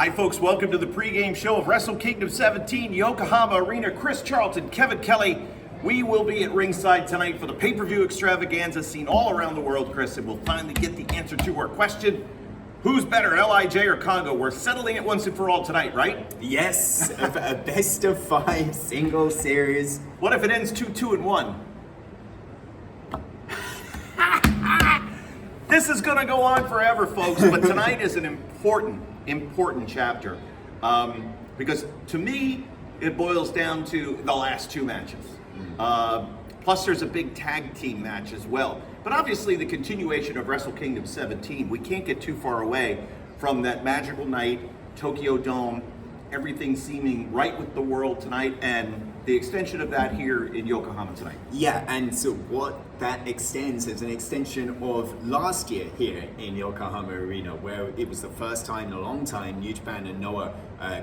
Hi folks, welcome to the pregame show of Wrestle Kingdom 17, Yokohama Arena. Chris Charlton, Kevin Kelly. We will be at ringside tonight for the pay-per-view extravaganza seen all around the world, Chris, and we'll finally get the answer to our question. Who's better, LIJ or Congo? We're settling it once and for all tonight, right? Yes, a best of 5 single series. What if it ends 2-2-1? This is gonna go on forever, folks, but tonight is an important chapter. Because to me, it boils down to the last 2 matches. Plus there's a big tag team match as well. But obviously the continuation of Wrestle Kingdom 17, we can't get too far away from that magical night, Tokyo Dome, everything seeming right with the world tonight, and the extension of that here in Yokohama tonight. Yeah, and so what that extends is an extension of last year here in Yokohama Arena, where it was the first time in a long time New Japan and Noah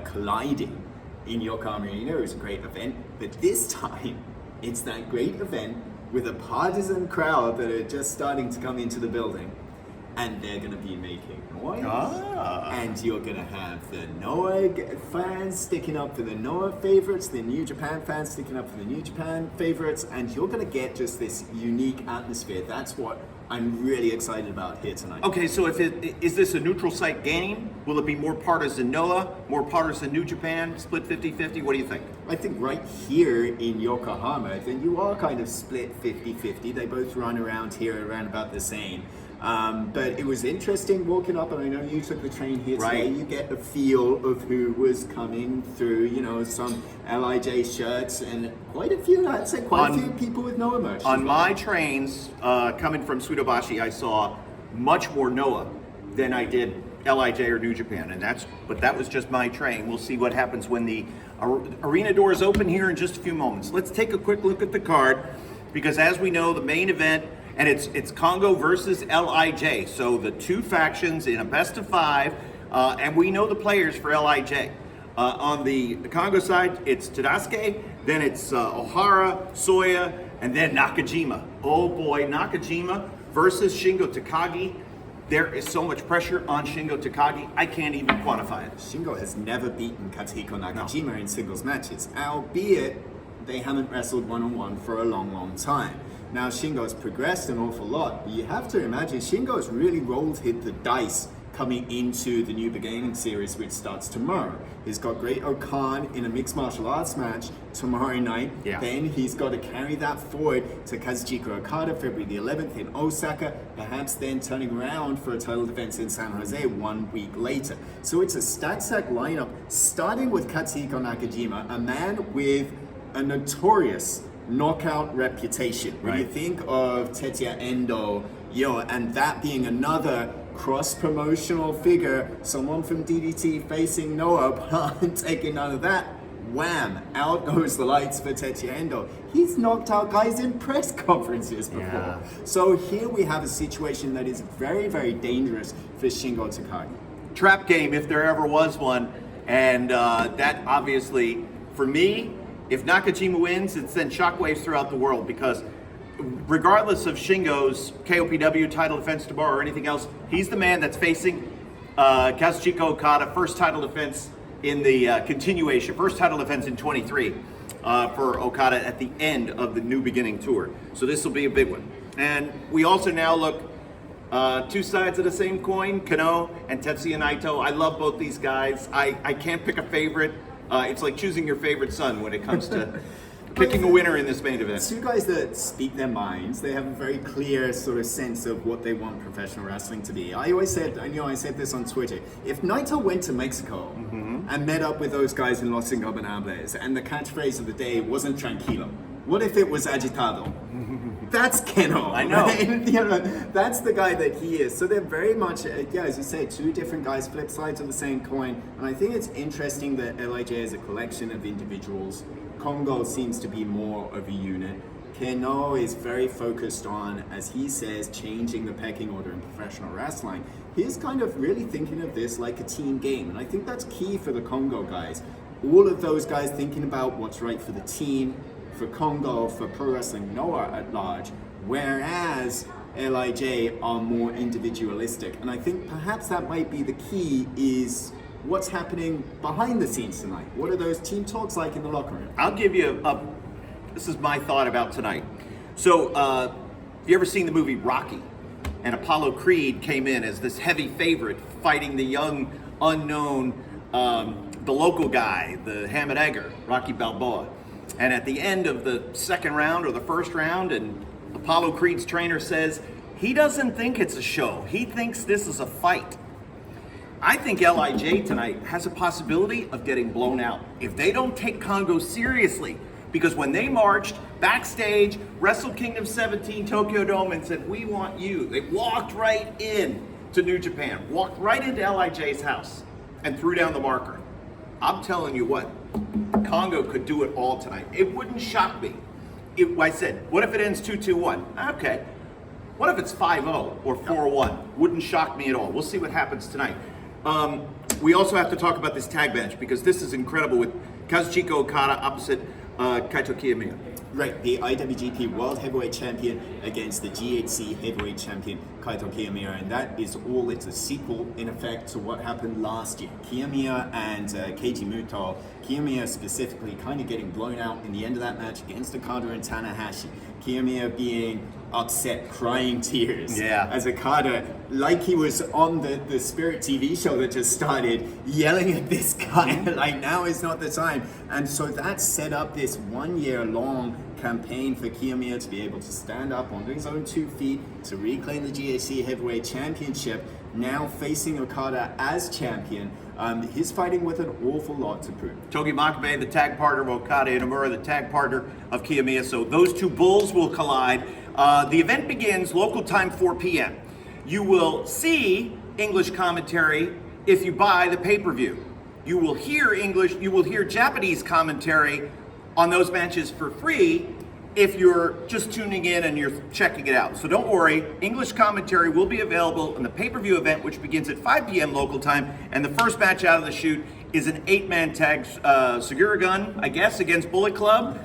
colliding in Yokohama Arena. It was a great event, but this time it's that great event with a partisan crowd that are just starting to come into the building, and they're going to be making noise. And you're going to have the Noah fans sticking up for the Noah favorites, the New Japan fans sticking up for the New Japan favorites, and you're going to get just this unique atmosphere. That's what I'm really excited about here tonight. Okay, so is this a neutral site game? Will it be more partisan Noah, more partisan New Japan, split 50-50? What do you think? I think right here in Yokohama, then you are kind of split 50-50. They both run around here around about the same. But it was interesting walking up, and I know you took the train here today. Right. You get a feel of who was coming through, you know, some LIJ shirts and quite a few, I'd say quite a few people with Noah merch. On my trains, coming from Suidobashi, I saw much more Noah than I did LIJ or New Japan, but that was just my train. We'll see what happens when the arena doors open here in just a few moments. Let's take a quick look at the card, because as we know, the main event, and it's Congo versus LIJ. So the 2 factions in a best of 5, and we know the players for LIJ. On the Congo side, it's Tadasuke, then it's Ohara, Soya, and then Nakajima. Oh boy, Nakajima versus Shingo Takagi. There is so much pressure on Shingo Takagi, I can't even quantify it. Shingo has never beaten Katsuhiko Nakajima in singles matches, albeit they haven't wrestled one-on-one for a long time. Now Shingo has progressed an awful lot, but you have to imagine Shingo's really hit the dice coming into the New Beginning series, which starts tomorrow. He's got Great Okan in a mixed martial arts match tomorrow night. Yeah. Then he's got to carry that forward to Kazuchika Okada February the 11th in Osaka, perhaps then turning around for a title defense in San Jose 1 week later. So it's a stack lineup, starting with Katsuhiko Nakajima, a man with a notorious knockout reputation. When you think of Tetsuya Endo, and that being another cross-promotional figure, someone from DDT facing Noah, taking none of that, wham, out goes the lights for Tetsuya Endo. He's knocked out guys in press conferences before. Yeah. So here we have a situation that is very dangerous for Shingo Takagi. Trap game, if there ever was one, and that obviously, for me, if Nakajima wins, it's then shockwaves throughout the world, because regardless of Shingo's KOPW title defense tomorrow or anything else, he's the man that's facing Kazuchika Okada, first title defense in the continuation, first title defense in 23 for Okada at the end of the New Beginning tour. So this will be a big one. And we also now look 2 sides of the same coin, Kano and Tetsuya Naito. I love both these guys. I can't pick a favorite. It's like choosing your favorite son when it comes to picking a winner in this main event. 2 guys that speak their minds. They have a very clear sort of sense of what they want professional wrestling to be. I said this on Twitter. If Naito went to Mexico and met up with those guys in Los Ingobernables, and the catchphrase of the day wasn't tranquilo, what if it was agitado? That's Keno. I know. Right? That's the guy that he is. So they're very much, as you say, 2 different guys, flip sides of the same coin. And I think it's interesting that LIJ is a collection of individuals. Congo seems to be more of a unit. Keno is very focused on, as he says, changing the pecking order in professional wrestling. He's kind of really thinking of this like a team game. And I think that's key for the Congo guys. All of those guys thinking about what's right for the team, for Congo, for Pro Wrestling Noah at large, whereas LIJ are more individualistic. And I think perhaps that might be the key, is what's happening behind the scenes tonight? What are those team talks like in the locker room? I'll give you this is my thought about tonight. So, have you ever seen the movie Rocky? And Apollo Creed came in as this heavy favorite fighting the young, unknown, the local guy, the Hamid Egger, Rocky Balboa. And at the end of the second round or the first round, and Apollo Creed's trainer says, he doesn't think it's a show. He thinks this is a fight. I think LIJ tonight has a possibility of getting blown out if they don't take Congo seriously. Because when they marched backstage, Wrestle Kingdom 17 Tokyo Dome and said, we want you, they walked right in to New Japan, walked right into LIJ's house and threw down the marker. I'm telling you what, Congo could do it all tonight. It wouldn't shock me. I said, what if it ends 2-2-1? Okay. What if it's 5-0 or 4-1? Wouldn't shock me at all. We'll see what happens tonight. We also have to talk about this tag match because this is incredible with Kazuchika Okada opposite Kaito Kiyomiya. Right, the IWGP World Heavyweight Champion against the GHC Heavyweight Champion Kaito Kiyomiya, and that is all. It's a sequel, in effect, to what happened last year. Kiyomiya and Keiji Muto, Kiyomiya specifically kind of getting blown out in the end of that match against Okada and Tanahashi. Kiyomiya being upset, crying tears as Okada, like he was on the Spirit TV show that just started, yelling at this guy, like now is not the time. And so that set up this 1 year long campaign for Kiyomiya to be able to stand up on his own 2 feet, to reclaim the GHC Heavyweight Championship, now facing Okada as champion. He's fighting with an awful lot to prove. Togi Makabe, the tag partner of Okada, Inamura, the tag partner of Kiyomiya. So those two bulls will collide. The event begins local time 4 p.m. You will see English commentary if you buy the pay-per-view. You will hear Japanese commentary on those matches for free if you're just tuning in and you're checking it out. So don't worry, English commentary will be available in the pay-per-view event, which begins at 5 p.m. local time. And the first match out of the chute is an 8-man tag Segura Gun, I guess, against Bullet Club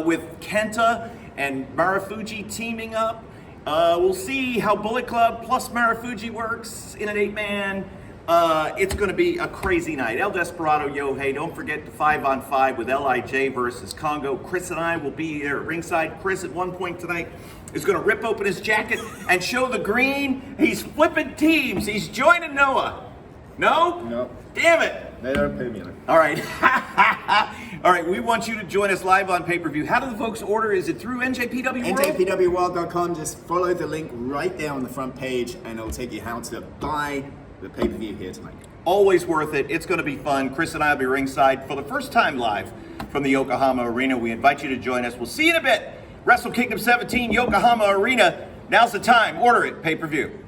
with Kenta and Marufuji teaming up. We'll see how Bullet Club plus Marufuji works in an 8-man. It's going to be a crazy night. El Desperado, Yohei. Don't forget the 5-on-5 with LIJ versus Congo. Chris and I will be there at ringside. Chris, at one point tonight, is going to rip open his jacket and show the green. He's flipping teams. He's joining Noah. No? No. Damn it. They don't pay me enough. All right. All right, we want you to join us live on pay-per-view. How do the folks order? Is it through NJPW World? NJPWWorld.com. Just follow the link right there on the front page, and it'll take you how to buy the pay-per-view here tonight. Always worth it. It's going to be fun. Chris and I will be ringside for the first time live from the Yokohama Arena. We invite you to join us. We'll see you in a bit. Wrestle Kingdom 17, Yokohama Arena. Now's the time. Order it. Pay-per-view.